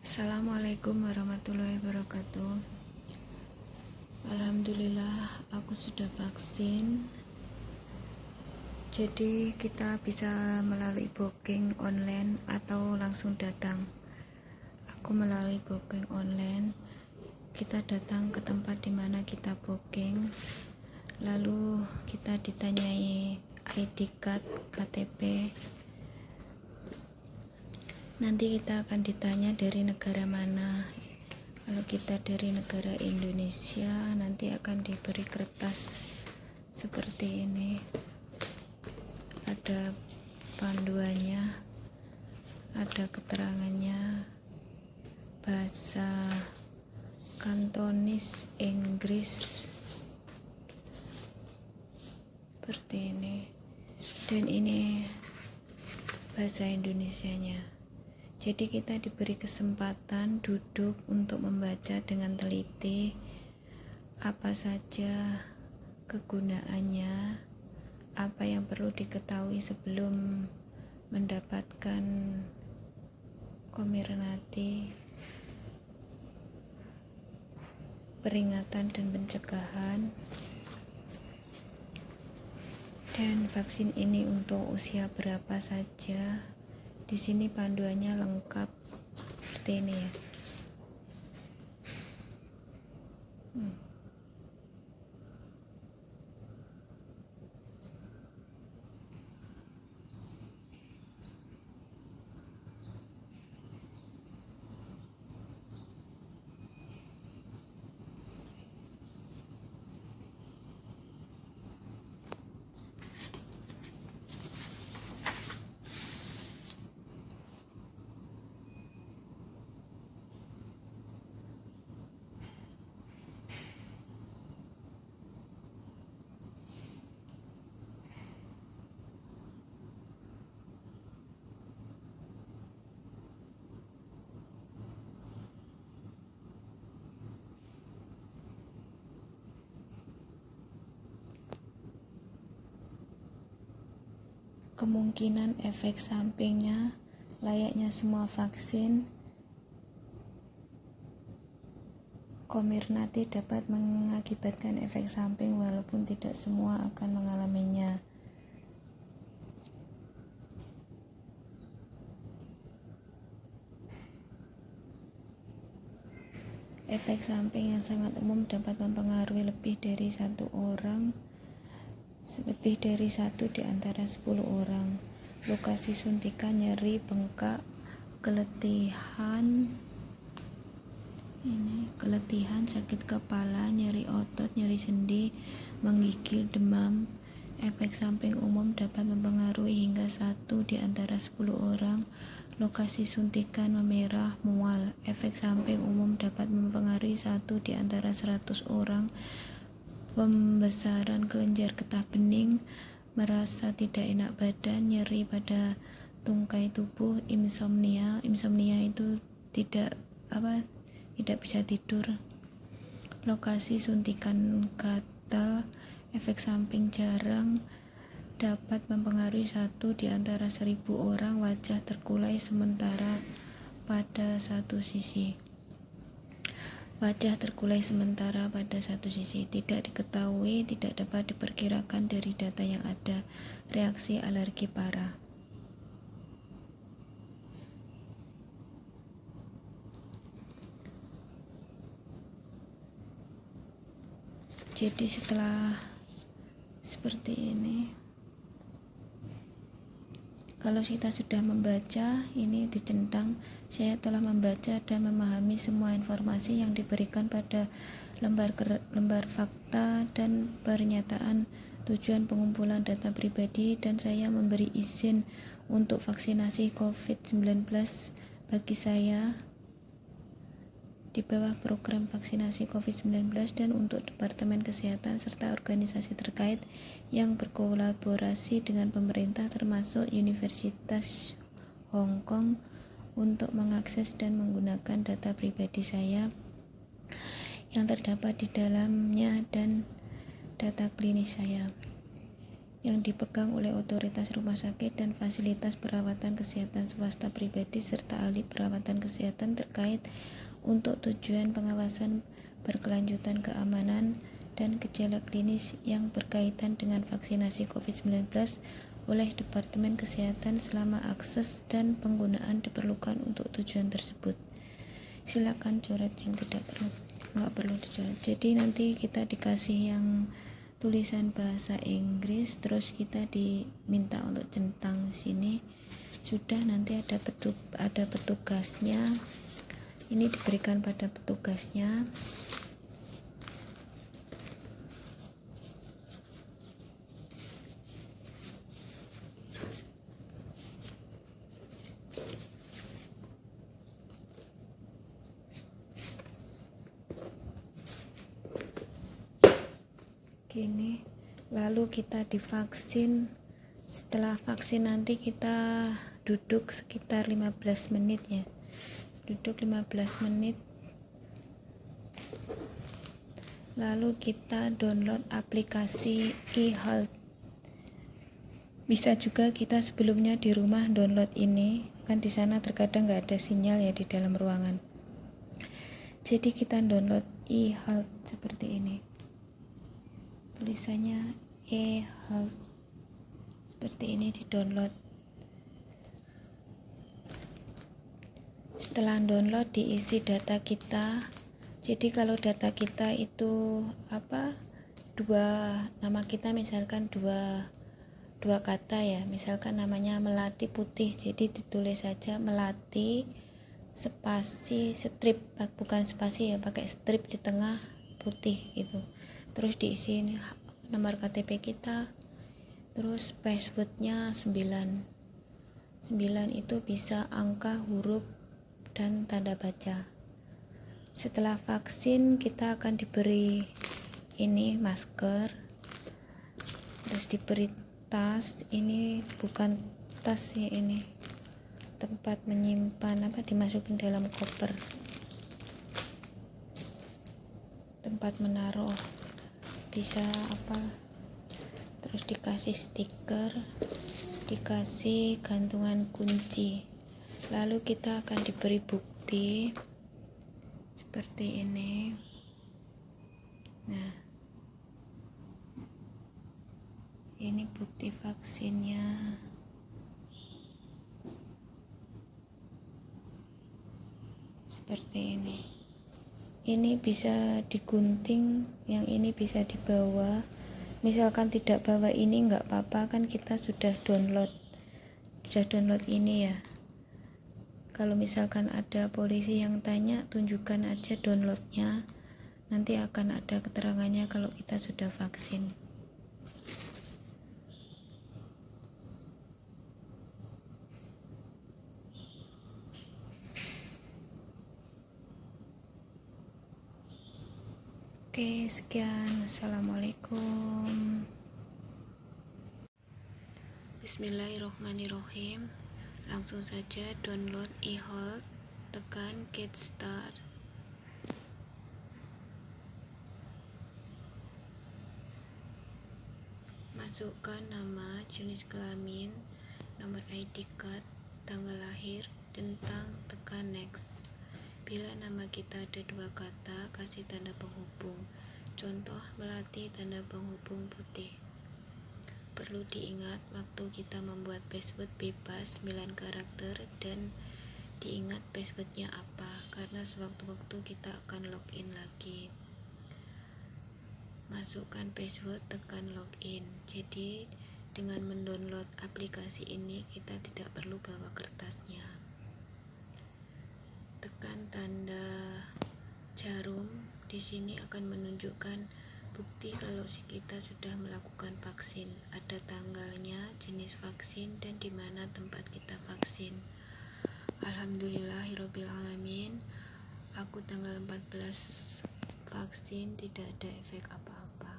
Assalamualaikum warahmatullahi wabarakatuh. Alhamdulillah aku sudah vaksin. Jadi kita bisa melalui booking online atau langsung datang. Aku melalui booking online. Kita datang ke tempat di mana kita booking. Lalu kita ditanyai ID card, KTP. Nanti kita akan ditanya dari negara mana. Kalau kita dari negara Indonesia, nanti akan diberi kertas seperti ini. Ada panduannya, ada keterangannya, bahasa Kantonis, Inggris, seperti ini. Dan ini bahasa Indonesianya. Jadi kita diberi kesempatan duduk untuk membaca dengan teliti apa saja kegunaannya, apa yang perlu diketahui sebelum mendapatkan Comirnaty, peringatan dan pencegahan. Dan vaksin ini untuk usia berapa saja. Di sini panduannya lengkap seperti ini ya. Kemungkinan efek sampingnya layaknya semua vaksin, Comirnaty dapat mengakibatkan efek samping walaupun tidak semua akan mengalaminya. Efek samping yang sangat umum dapat mempengaruhi lebih dari satu di antara 10 orang. Lokasi suntikan, nyeri, bengkak, keletihan, sakit kepala, nyeri otot, nyeri sendi, menggigil, demam. Efek samping umum dapat mempengaruhi hingga 1 di antara 10 orang. Lokasi suntikan, memerah, mual. Efek samping umum dapat mempengaruhi 1 di antara 100 orang. Pembesaran kelenjar getah bening, merasa tidak enak badan, nyeri pada tungkai tubuh, insomnia itu tidak bisa tidur. Lokasi suntikan gatal. Efek samping jarang dapat mempengaruhi 1 di antara 1000 orang. Wajah terkulai sementara pada satu sisi. Tidak diketahui, tidak dapat diperkirakan dari data yang ada. Reaksi alergi parah. Jadi setelah seperti ini, kalau kita sudah membaca, ini dicentang, saya telah membaca dan memahami semua informasi yang diberikan pada lembar fakta dan pernyataan tujuan pengumpulan data pribadi, dan saya memberi izin untuk vaksinasi COVID-19 bagi saya di bawah program vaksinasi COVID-19 dan untuk Departemen Kesehatan serta organisasi terkait yang berkolaborasi dengan pemerintah termasuk Universitas Hong Kong untuk mengakses dan menggunakan data pribadi saya yang terdapat di dalamnya dan data klinis saya. yang dipegang oleh otoritas rumah sakit dan fasilitas perawatan kesehatan swasta pribadi serta ahli perawatan kesehatan terkait untuk tujuan pengawasan berkelanjutan keamanan dan gejala klinis yang berkaitan dengan vaksinasi COVID-19 oleh Departemen Kesehatan selama akses dan penggunaan diperlukan untuk tujuan tersebut. Silakan coret yang nggak perlu dicoret. Jadi nanti kita dikasih yang tulisan bahasa Inggris, terus kita diminta untuk centang sini. Sudah, nanti ada petugasnya. Ini diberikan pada petugasnya. Gini, lalu kita divaksin. Setelah vaksin nanti kita duduk sekitar 15 menit ya, duduk 15 menit, lalu kita download aplikasi eHealth. Bisa juga kita sebelumnya di rumah download ini, kan di sana terkadang nggak ada sinyal ya di dalam ruangan, jadi kita download eHealth seperti ini, tulisannya eHealth seperti ini, di download. Setelah download diisi data kita. Jadi kalau data kita itu nama kita misalkan dua kata ya, misalkan namanya Melati Putih, jadi ditulis saja Melati spasi strip, bukan spasi ya, pakai strip di tengah putih gitu. Terus diisi nomor KTP kita, terus passwordnya 9 itu bisa angka, huruf, dan tanda baca. Setelah vaksin kita akan diberi ini masker, terus diberi tas. Ini bukan tas ya, ini tempat menyimpan dimasukin dalam koper, tempat menaruh, bisa terus dikasih stiker, dikasih gantungan kunci. Lalu kita akan diberi bukti seperti ini. Nah, ini bukti vaksinnya. Seperti ini. Ini bisa digunting, yang ini bisa dibawa. Misalkan tidak bawa ini nggak apa-apa, kan kita sudah download ini ya. Kalau misalkan ada polisi yang tanya, tunjukkan aja downloadnya, nanti akan ada keterangannya kalau kita sudah vaksin. Oke, sekian. Assalamualaikum. Bismillahirrohmanirrohim. Langsung saja download eHealth, tekan get start. Masukkan nama, jenis kelamin, nomor ID card, tanggal lahir, tentang, tekan next. Bila nama kita ada 2 kata, kasih tanda penghubung. Contoh, Melati, tanda penghubung putih. Perlu diingat waktu kita membuat password bebas 9 karakter, dan diingat passwordnya apa, karena sewaktu-waktu kita akan login lagi. Masukkan password, tekan login. Jadi dengan mendownload aplikasi ini kita tidak perlu bawa kertasnya. Tekan tanda jarum, di sini akan menunjukkan bukti kalau kita sudah melakukan vaksin. Ada tanggalnya, jenis vaksin, dan di mana tempat kita vaksin. Alhamdulillahirobbilalamin. Aku tanggal 14 vaksin, tidak ada efek apa-apa.